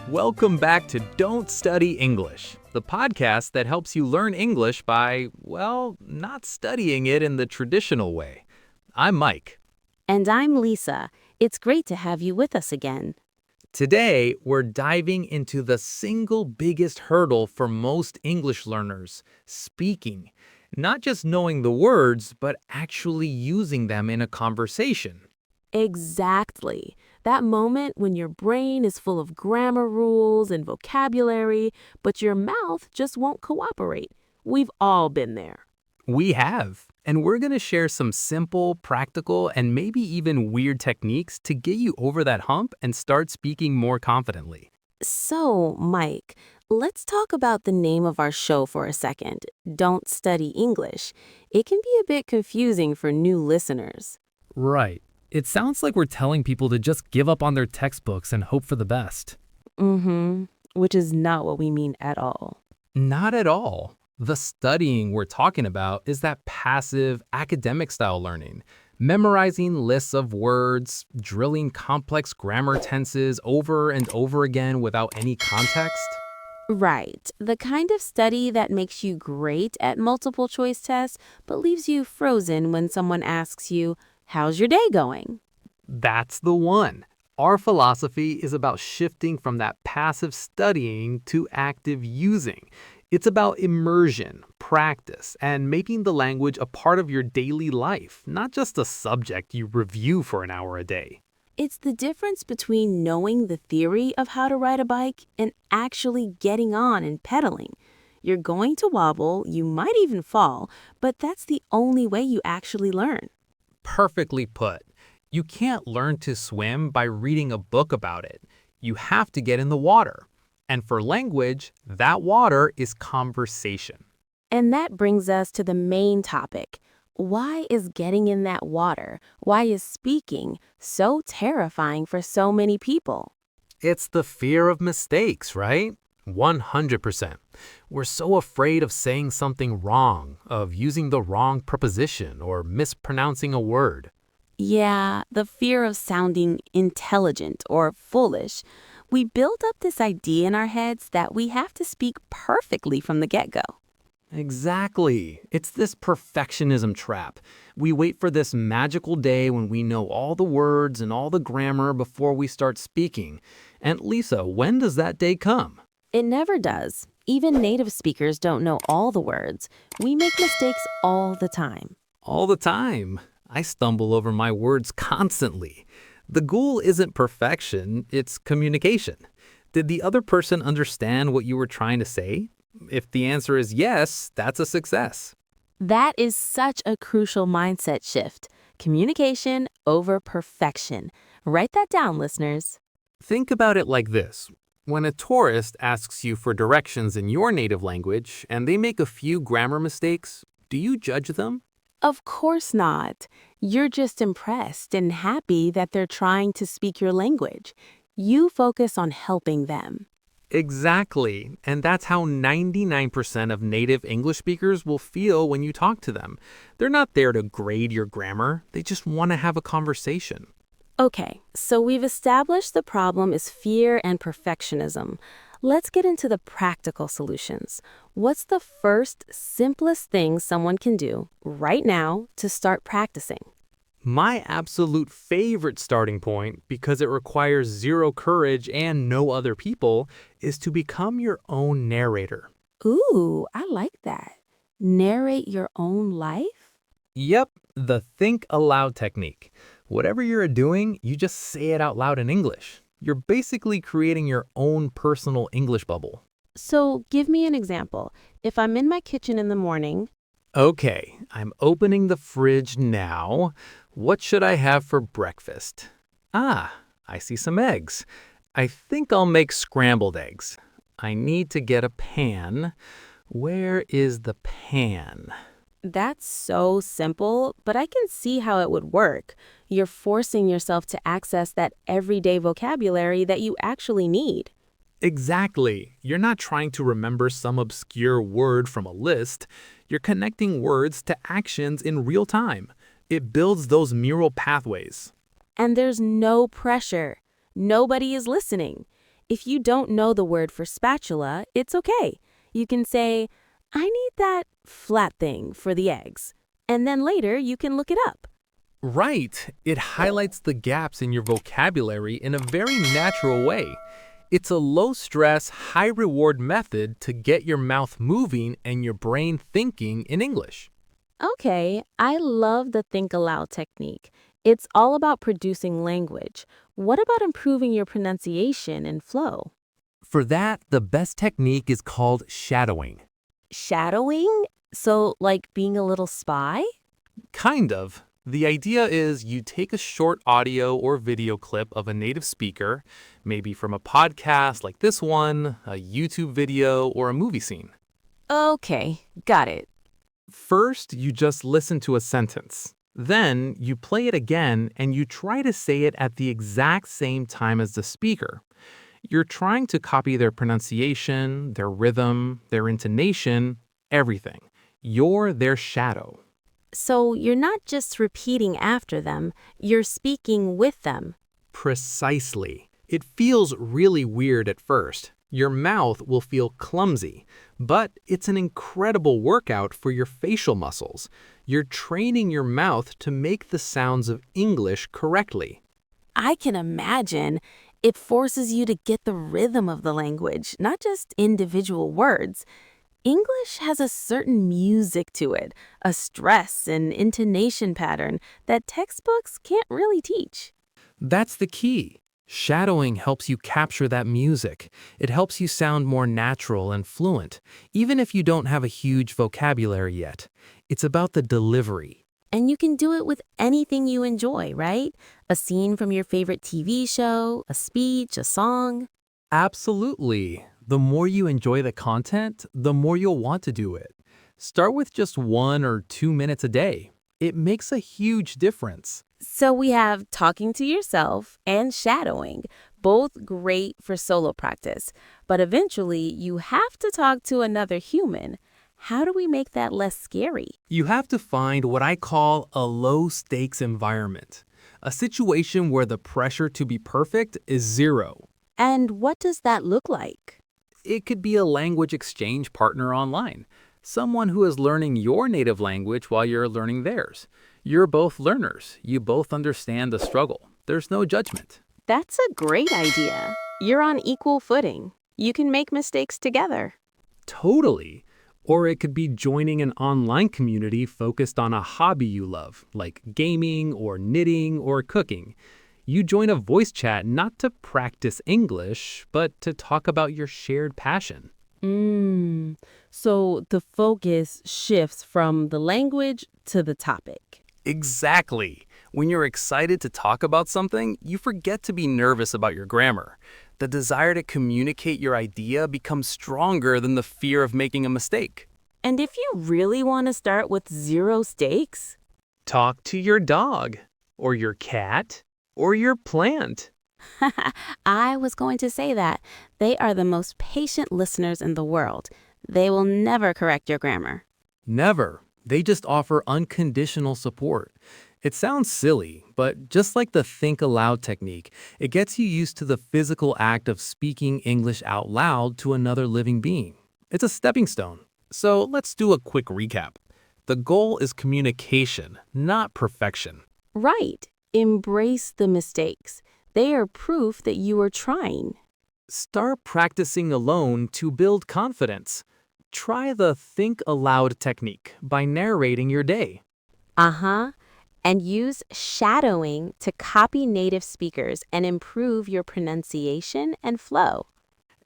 Welcome back to Don't Study English, the podcast that helps you learn English by, well, not studying it in the traditional way. I'm Mike. And I'm Lisa. It's great to have you with us again. Today, we're diving into the single biggest hurdle for most English learners, speaking. Not just knowing the words, but actually using them in a conversation. Exactly. That moment when your brain is full of grammar rules and vocabulary, but your mouth just won't cooperate. We've all been there. We have, and we're going to share some simple, practical, and maybe even weird techniques to get you over that hump and start speaking more confidently. So, Mike, let's talk about the name of our show for a second. Don't Study English. It can be a bit confusing for new listeners. Right. It sounds like we're telling people to just give up on their textbooks and hope for the best. Which is not what we mean at all. Not at all. The studying we're talking about is that passive, academic-style learning, memorizing lists of words, drilling complex grammar tenses over and over again without any context. Right. The kind of study that makes you great at multiple choice tests, but leaves you frozen when someone asks you, "How's your day going?" That's the one. Our philosophy is about shifting from that passive studying to active using. It's about immersion, practice, and making the language a part of your daily life, not just a subject you review for an hour a day. It's the difference between knowing the theory of how to ride a bike and actually getting on and pedaling. You're going to wobble, you might even fall, but that's the only way you actually learn. Perfectly put. You can't learn to swim by reading a book about it. You have to get in the water. And for language, that water is conversation. And that brings us to the main topic. Why is getting in that water, why is speaking so terrifying for so many people? It's the fear of mistakes, right? 100%. We're so afraid of saying something wrong, of using the wrong preposition or mispronouncing a word. Yeah, the fear of sounding intelligent or foolish. We build up this idea in our heads that we have to speak perfectly from the get-go. Exactly. It's this perfectionism trap. We wait for this magical day when we know all the words and all the grammar before we start speaking. And Lisa, when does that day come? It never does. Even native speakers don't know all the words. We make mistakes all the time. All the time. I stumble over my words constantly. The goal isn't perfection, it's communication. Did the other person understand what you were trying to say? If the answer is yes, that's a success. That is such a crucial mindset shift. Communication over perfection. Write that down, listeners. Think about it like this. When a tourist asks you for directions in your native language and they make a few grammar mistakes, do you judge them? Of course not. You're just impressed and happy that they're trying to speak your language. You focus on helping them. Exactly. And that's how 99% of native English speakers will feel when you talk to them. They're not there to grade your grammar. They just want to have a conversation. Okay, so we've established the problem is fear and perfectionism. Let's get into the practical solutions. What's the first, simplest thing someone can do right now to start practicing? My absolute favorite starting point, because it requires zero courage and no other people, is to become your own narrator. Ooh, I like that. Narrate your own life? Yep, the think aloud technique. Whatever you're doing, you just say it out loud in English. You're basically creating your own personal English bubble. So give me an example. If I'm in my kitchen in the morning. Okay, I'm opening the fridge now. What should I have for breakfast? Ah, I see some eggs. I think I'll make scrambled eggs. I need to get a pan. Where is the pan? That's so simple, but I can see how it would work. You're forcing yourself to access that everyday vocabulary that you actually need. Exactly. You're not trying to remember some obscure word from a list. You're connecting words to actions in real time. It builds those neural pathways. And there's no pressure. Nobody is listening. If you don't know the word for spatula, it's okay. You can say, I need that flat thing for the eggs. And then later you can look it up. Right. It highlights the gaps in your vocabulary in a very natural way. It's a low-stress, high-reward method to get your mouth moving and your brain thinking in English. Okay, I love the think aloud technique. It's all about producing language. What about improving your pronunciation and flow? For that, the best technique is called shadowing. Shadowing? So, like being a little spy? Kind of. The idea is you take a short audio or video clip of a native speaker, maybe from a podcast like this one, a YouTube video, or a movie scene. Okay, got it. First, you just listen to a sentence. Then, you play it again and you try to say it at the exact same time as the speaker. You're trying to copy their pronunciation, their rhythm, their intonation, everything. You're their shadow. So, you're not just repeating after them, you're speaking with them. Precisely. It feels really weird at first. Your mouth will feel clumsy, but it's an incredible workout for your facial muscles. You're training your mouth to make the sounds of English correctly. I can imagine. It forces you to get the rhythm of the language, not just individual words. English has a certain music to it, a stress and intonation pattern that textbooks can't really teach. That's the key. Shadowing helps you capture that music. It helps you sound more natural and fluent, even if you don't have a huge vocabulary yet. It's about the delivery. And you can do it with anything you enjoy, right? A scene from your favorite TV show, a speech, a song. Absolutely. The more you enjoy the content, the more you'll want to do it. Start with just 1 or 2 minutes a day. It makes a huge difference. So we have talking to yourself and shadowing, both great for solo practice. But eventually, you have to talk to another human. How do we make that less scary? You have to find what I call a low-stakes environment, a situation where the pressure to be perfect is zero. And what does that look like? It could be a language exchange partner online, someone who is learning your native language while you're learning theirs. You're both learners. You both understand the struggle. There's no judgment. That's a great idea. You're on equal footing. You can make mistakes together. Totally. Or it could be joining an online community focused on a hobby you love, like gaming or knitting or cooking. You join a voice chat not to practice English, but to talk about your shared passion. So the focus shifts from the language to the topic. Exactly. When you're excited to talk about something, you forget to be nervous about your grammar. The desire to communicate your idea becomes stronger than the fear of making a mistake. And if you really want to start with zero stakes, Talk to your dog, or your cat, or your plant. I was going to say that. They are the most patient listeners in the world. They will never correct your grammar. Never. They just offer unconditional support. It sounds silly, but just like the think aloud technique, it gets you used to the physical act of speaking English out loud to another living being. It's a stepping stone. So let's do a quick recap. The goal is communication, not perfection. Right. Embrace the mistakes. They are proof that you are trying. Start practicing alone to build confidence. Try the think aloud technique by narrating your day. And use shadowing to copy native speakers and improve your pronunciation and flow.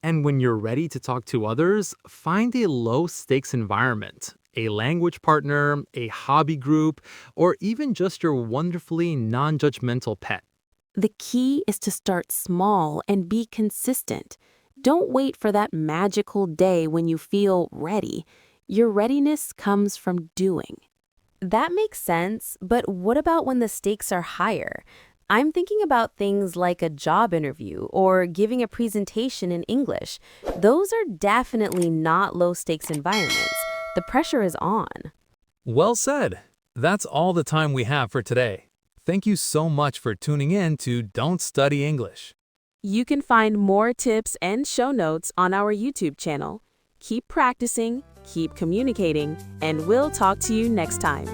And when you're ready to talk to others, find a low-stakes environment, a language partner, a hobby group, or even just your wonderfully non-judgmental pet. The key is to start small and be consistent. Don't wait for that magical day when you feel ready. Your readiness comes from doing. That makes sense, but what about when the stakes are higher? I'm thinking about things like a job interview or giving a presentation in English. Those are definitely not low-stakes environments. The pressure is on. Well said. That's all the time we have for today. Thank you so much for tuning in to Don't Study English. You can find more tips and show notes on our YouTube channel. Keep practicing, keep communicating, and we'll talk to you next time.